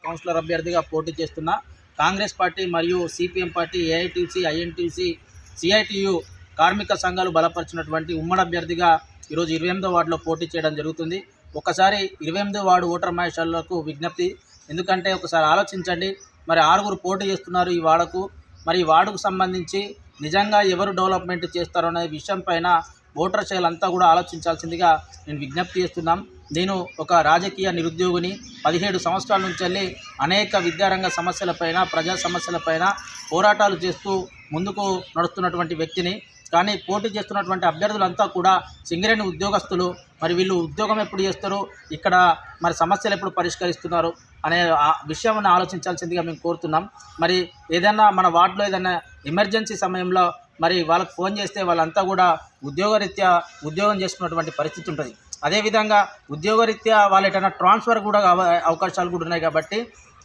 Councillor అభ్యర్థిగా పోటీ చేస్తున్నా. కాంగ్రెస్ పార్టీ మరియు CPM party, AITC, INTUC, CITU కార్మిక సంఘాలు బలపరిచినటువంటి ఉమ్మడి అభ్యర్థిగా ఈరోజు 28వ వార్డులో పోటీ చేయడం జరుగుతుంది. ఒకసారి 28వ వార్డు ఓటర్ మహేషాలకు విజ్ఞప్తి, ఎందుకంటే ఒకసారి ఆలోచించండి. మరి 6గురు పోటీ చేస్తున్నారు ఈ వార్డుకు. మరి ఈ వార్డుకు సంబంధించి నిజంగా ఎవరు డెవలప్మెంట్ చేస్తారనే విషయం పైన ఓటర్ శైలంతా కూడా ఆలోచించాల్సిందిగా నేను విజ్ఞప్తి చేస్తున్నాం. నేను ఒక రాజకీయ నిరుద్యోగిని. 17 సంవత్సరాల నుంచి వెళ్ళి అనేక విద్యారంగ సమస్యలపైన, ప్రజా సమస్యలపైన పోరాటాలు చేస్తూ ముందుకు నడుస్తున్నటువంటి వ్యక్తిని. కానీ పోటీ చేస్తున్నటువంటి అభ్యర్థులంతా కూడా సింగరేణి ఉద్యోగస్తులు. మరి వీళ్ళు ఉద్యోగం ఎప్పుడు చేస్తారు, ఇక్కడ మరి సమస్యలు ఎప్పుడు పరిష్కరిస్తున్నారు అనే విషయాన్ని ఆలోచించాల్సిందిగా మేము కోరుతున్నాం. మరి ఏదైనా మన వార్డులో ఏదైనా ఎమర్జెన్సీ సమయంలో మరి వాళ్ళకు ఫోన్ చేస్తే వాళ్ళంతా కూడా ఉద్యోగరీత్యా ఉద్యోగం చేసుకున్నటువంటి పరిస్థితి ఉంటుంది. అదేవిధంగా ఉద్యోగరీత్యా వాళ్ళు ఎటైనా ట్రాన్స్ఫర్ కూడా అవకాశాలు కూడా ఉన్నాయి. కాబట్టి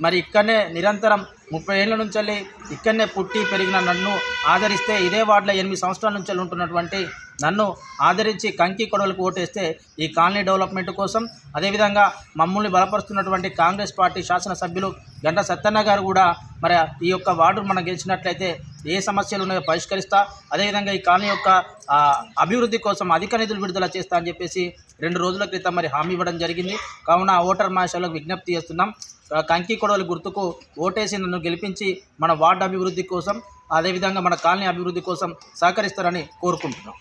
మరి ఇక్కడనే నిరంతరం 30 ఏళ్ళ నుంచి వెళ్ళి ఇక్కడనే పుట్టి పెరిగిన నన్ను ఆదరిస్తే, ఇదే వార్డులో 8 సంవత్సరాల నుంచి ఉంటున్నటువంటి నన్ను ఆదరించి కంకి కొడవలకు ఓటేస్తే ఈ కాలనీ డెవలప్మెంట్ కోసం, అదేవిధంగా మమ్మల్ని బలపరుస్తున్నటువంటి కాంగ్రెస్ పార్టీ శాసనసభ్యులు గంటా సత్యన్న గారు కూడా మరి ఈ యొక్క వార్డు మనం గెలిచినట్లయితే ఏ సమస్యలు ఉన్నాయో పరిష్కరిస్తా, అదేవిధంగా ఈ కాలనీ యొక్క అభివృద్ధి కోసం అధిక నిధులు విడుదల చేస్తా అని చెప్పేసి 2 రోజుల క్రితం మరి హామీ ఇవ్వడం జరిగింది. కావున ఓటర్ మహాశయులకు విజ్ఞప్తి చేస్తున్నాం, కంకి కొడవలి గుర్తుకు ఓటేసి నన్ను గెలిపించి మన వార్డు అభివృద్ధి కోసం, అదేవిధంగా మన కాలనీ అభివృద్ధి కోసం సహకరిస్తారని కోరుకుంటున్నాం.